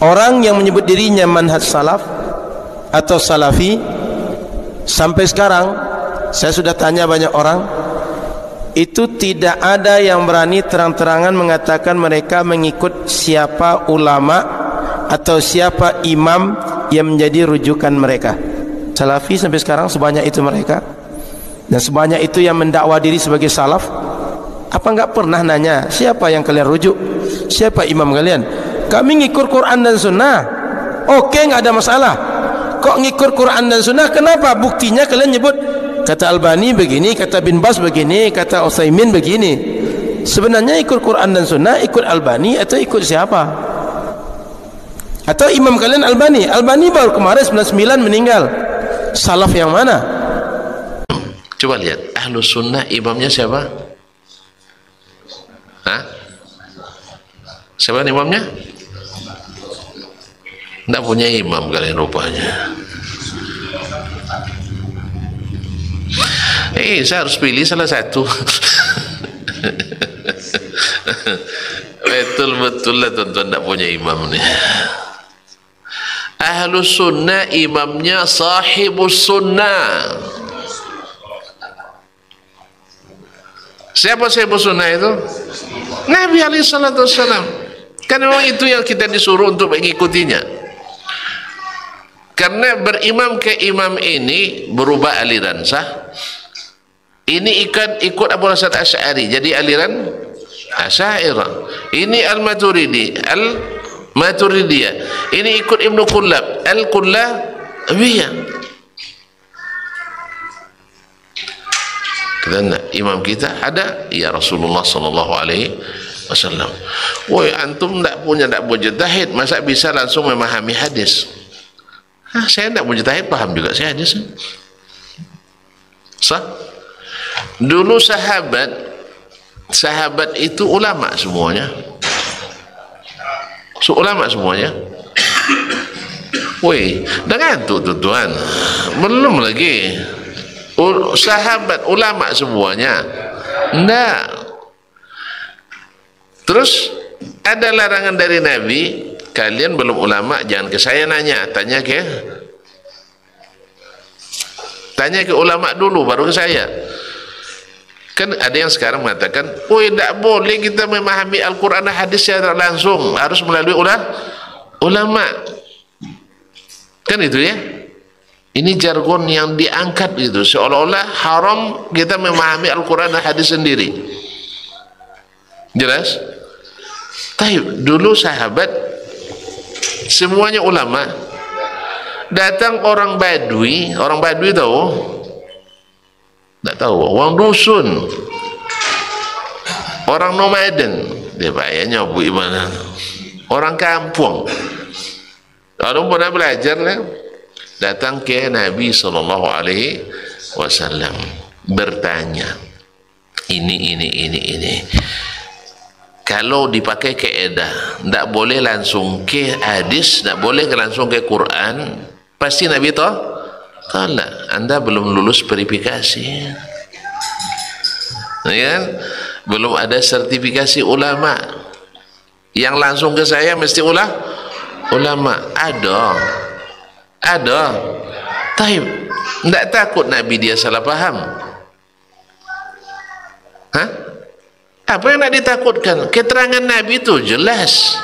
orang yang menyebut dirinya manhaj salaf atau salafi, sampai sekarang saya sudah tanya banyak orang, itu tidak ada yang berani terang-terangan mengatakan mereka mengikut siapa ulama atau siapa imam yang menjadi rujukan mereka. Salafi sampai sekarang sebanyak itu mereka, dan sebanyak itu yang mendakwa diri sebagai salaf. Apa enggak pernah nanya siapa yang kalian rujuk, siapa imam kalian? Kami ngikut Quran dan Sunnah. Oke, enggak ada masalah. Kok ngikut Quran dan Sunnah? Kenapa? Buktinya kalian nyebut kata Albani begini, kata Bin Bas begini, kata Utsaimin begini. Sebenarnya ikut Quran dan Sunnah, ikut Albani atau ikut siapa? Atau imam kalian Albani? Albani baru kemarin 99 meninggal. Salaf yang mana? Coba lihat Ahlus Sunnah imamnya siapa? Hah? Siapa imamnya? Tidak punya imam kalian rupanya. Saya harus pilih salah satu. Betul-betul lah tuan-tuan, tidak punya imam nih. Ahlus Sunnah imamnya sahibus sunnah. Siapa sahibus sunnah itu? Nabi alaihi salatu wassalam. Kan memang itu yang kita disuruh untuk mengikutinya. Karena berimam ke imam ini berubah aliran sah. Ini ikut Abu Hasan Asy'ari jadi aliran Asy'ariyah. Ini Al-Maturidi, Al-Maturidiyah. Ini ikut Ibnu Kullab, Al-Kullabiyah. Karena imam kita ada ya Rasulullah sallallahu alaihi wasallam. Woi, antum tak punya mujtahid, masa bisa langsung memahami hadis? Saya tak mujtahid, paham juga saya hadis. Sah? Dulu sahabat itu ulama semuanya. Ulama semuanya. Woi, dengan tuan, belum lagi. Sahabat ulama semuanya. Enggak. Terus ada larangan dari Nabi, kalian belum ulama jangan ke saya nanya, tanya ke ulama dulu baru ke saya. Kan ada yang sekarang mengatakan, "Oh, tidak boleh kita memahami Al-Qur'an dan hadis secara langsung, harus melalui ulama." Kan itu ya. Ini jargon yang diangkat gitu, seolah-olah haram kita memahami Al-Quran dan hadis sendiri. Jelas? Tapi dulu sahabat semuanya ulama. Datang orang Badui tahu? Tak tahu. Orang dusun, orang nomaden, dia bayarnya bu ibadah. Orang kampung, orang pernah belajar lah. Datang ke Nabi sallallahu alaihi wasallam bertanya, ini. Kalau dipakai keedah, tidak boleh langsung ke hadis, tidak boleh langsung ke Quran. Pasti Nabi tahu, kalau Anda belum lulus verifikasi, ya, belum ada sertifikasi ulama. Yang langsung ke saya mesti ulama. Ada. Taib. Tidak takut Nabi dia salah paham. Hah? Apa yang nak ditakutkan? Keterangan Nabi itu jelas.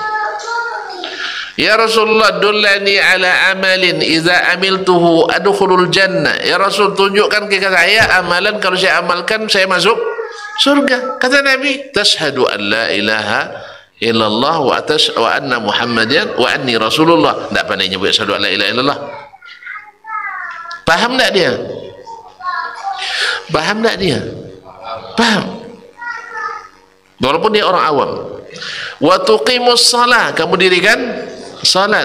Ya Rasulullah, dullani ala amalin iza amiltuhu adkhulul jannah. Ya Rasul, tunjukkan ke saya amalan, kalau saya amalkan saya masuk surga. Kata Nabi, tashhadu an la ilaha illallah wa anna Muhammadan wa anni Rasulullah. Tak pandai nyebut syahadu la ilaha illallah. Paham tak dia? Paham. Walaupun dia orang awam. Wa tuqimus shalah, kamu dirikan salat.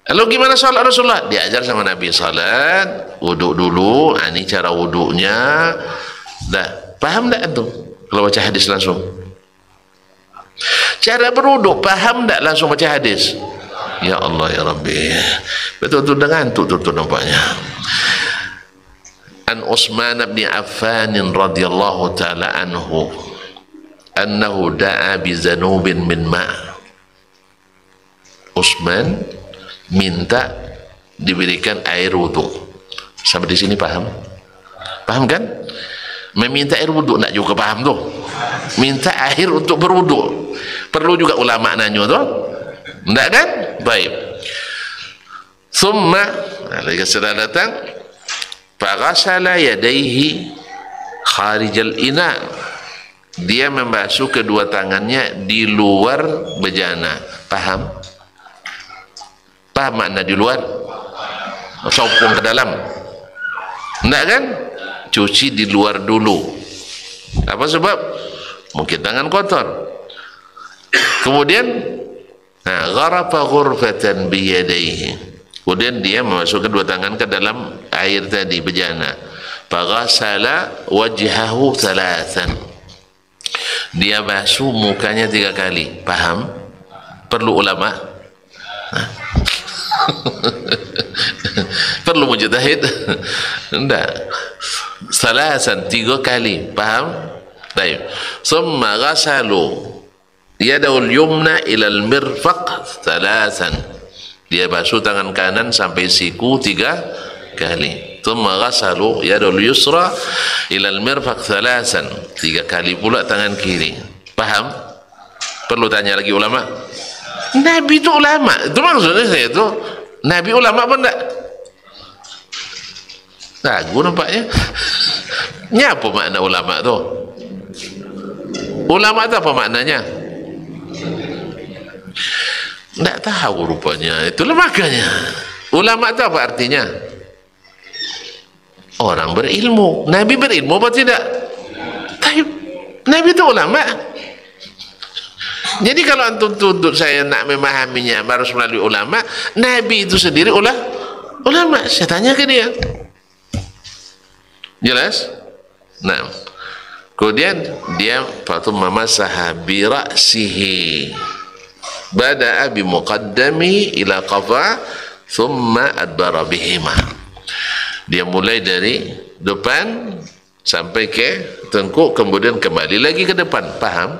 Lalu gimana salat Rasulullah? Diajar sama Nabi salat, wuduk dulu, ini cara wuduknya. Dah, paham tak antum kalau baca hadis langsung? Cara berwuduk paham tak langsung baca hadis? Ya Allah ya Rabbi, betul-betul dengan tutur nampaknya. An Utsman bin Affan radhiyallahu taala anhu annahu da'a bi zanubin min ma'. Utsman minta diberikan air wudhu. Sampai di sini paham? Paham kan? Meminta air wudhu nak juga paham tuh. Minta air untuk berwudhu. Perlu juga ulama nanya tuh. Enggak kan? Baik. Summa lagi sudah datang, faghasala yadayhi kharijal ina. Dia membasuh kedua tangannya di luar bejana. Paham? Paham makna di luar? Sopong ke dalam? Enggak kan? Cuci di luar dulu. Apa sebab? Mungkin tangan kotor. Kemudian gharafa ghurfatan biyadaihi. Kemudian dia memasukkan dua tangan ke dalam air tadi bejana. Faghasala wajhahu thalathan. Dia basuh mukanya 3 kali. Paham? Perlu ulama? Perlu mujtahid? Enggak. Thalathan 3 kali. Paham? Baik. Summa ghasalu yadul yumna ila al-mirfaq thalathan. Dia basuh tangan kanan sampai siku 3 kali. Thumma ghasalu yadul yusra ila al-mirfaq thalathan. 3 kali pula tangan kiri. Paham? Perlu tanya lagi ulama? Nabi itu ulama. Itu maksudnya saya itu. Nabi ulama apa enggak? Ragu nampaknya. Apa makna ulama tu? Ulama itu apa maknanya? Tidak tahu rupanya. Itulah makanya. Ulama itu apa artinya? Orang berilmu. Nabi berilmu apa tidak? Nabi itu ulama. Jadi kalau antum tuntut saya nak memahaminya harus melalui ulama, Nabi itu sendiri ulama. Saya tanya ke dia. Jelas? Nah. Kemudian dia fatumma masaha bi ra'sihi. Bada'a bi muqaddami ila qafa thumma adbara bihima. Dia mulai dari depan sampai ke tengkuk, kemudian kembali lagi ke depan. Paham?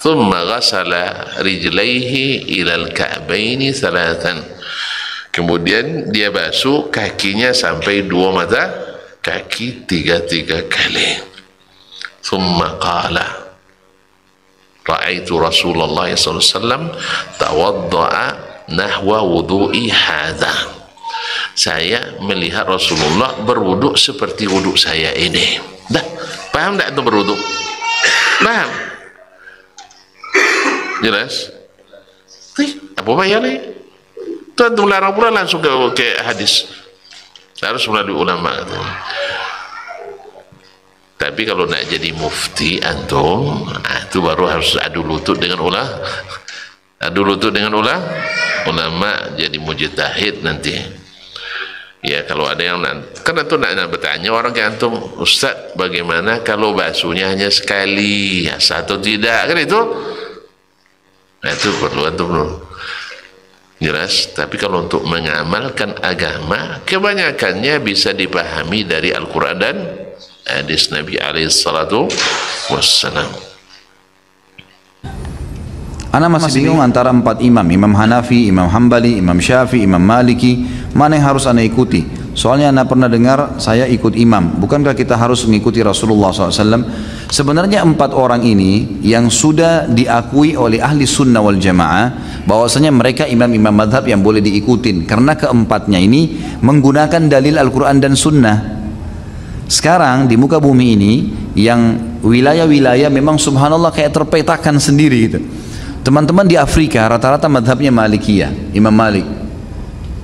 Thumma ghasala rijlaihi ila al-ka'baini thalathan. Kemudian dia basuh kakinya sampai 2 mata kaki 3 kali. Thumma qala ra'aitu Rasulullah sallallahu alaihi wasallam tawadda'a nahwa wudu'i hadha. Saya melihat Rasulullah berwuduk seperti wuduk saya ini. Dah, paham tak itu berwuduk? Paham? Jelas? Apa bahaya ni? Tuan melarang pula langsung ke hadis. Harus melalui ulama. Tapi kalau nak jadi mufti antum, itu baru harus adu lutut dengan ulama. Adu lutut dengan ulama jadi mujtahid nanti. Ya kalau ada yang kan antum nak bertanya orang ke antum, Ustaz bagaimana kalau basuhnya hanya sekali, ya, satu tidak kan itu? Nah, itu perlu antum jelas. Tapi kalau untuk mengamalkan agama, kebanyakannya bisa dipahami dari Al-Quran dan hadis Nabi alaihissalatu wassalam. Ana masih bingung antara 4 imam, Imam Hanafi, Imam Hambali, Imam Syafi'i, Imam Maliki, mana yang harus ana ikuti? Soalnya ana pernah dengar saya ikut imam. Bukankah kita harus mengikuti Rasulullah SAW? Sebenarnya 4 orang ini yang sudah diakui oleh ahli sunnah wal jamaah bahwasanya mereka imam-imam madhab yang boleh diikutin. Karena keempatnya ini menggunakan dalil Al-Quran dan sunnah. Sekarang di muka bumi ini yang wilayah-wilayah memang subhanallah kayak terpetakan sendiri gitu. Teman-teman di Afrika rata-rata madhabnya Malikiyah, Imam Malik.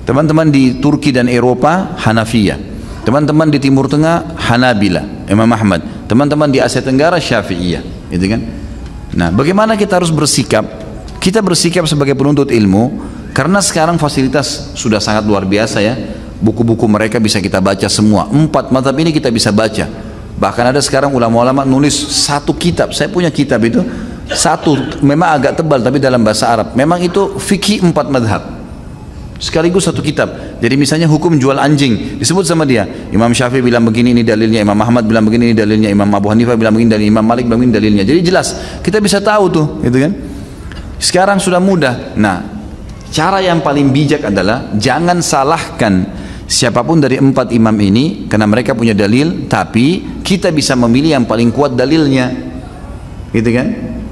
Teman-teman di Turki dan Eropa Hanafiyah. Teman-teman di Timur Tengah Hanabila, Imam Ahmad. Teman-teman di Asia Tenggara Syafi'iyah, gitu kan? Nah, bagaimana kita harus bersikap? Kita bersikap sebagai penuntut ilmu karena sekarang fasilitas sudah sangat luar biasa ya. Buku-buku mereka bisa kita baca semua. 4 madhab ini kita bisa baca. Bahkan ada sekarang ulama-ulama nulis 1 kitab. Saya punya kitab itu 1, memang agak tebal tapi dalam bahasa Arab. Memang itu fikih 4 madhab sekaligus 1 kitab. Jadi misalnya hukum jual anjing disebut sama dia. Imam Syafi'i bilang begini, ini dalilnya. Imam Ahmad bilang begini, ini dalilnya. Imam Abu Hanifah bilang begini, dan Imam Malik bilang begini, dalilnya. Jadi jelas kita bisa tahu tuh, gitu kan. Sekarang sudah mudah. Nah, cara yang paling bijak adalah jangan salahkan siapapun dari 4 imam ini, karena mereka punya dalil, tapi kita bisa memilih yang paling kuat dalilnya, gitu kan?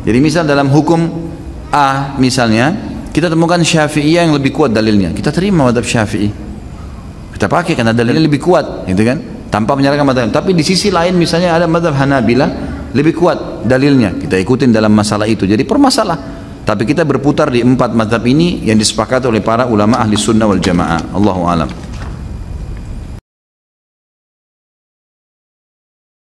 Jadi misal dalam hukum A misalnya, kita temukan Syafi'iyah yang lebih kuat dalilnya, kita terima mazhab Syafi'i, kita pakai karena dalilnya lebih kuat, gitu kan? Tanpa menyalahkan mazhab. Tapi di sisi lain misalnya ada mazhab Hanabilah lebih kuat dalilnya, kita ikutin dalam masalah itu. Jadi permasalah. Tapi kita berputar di 4 mazhab ini yang disepakati oleh para ulama ahli sunnah wal jamaah. Allahu a'lam.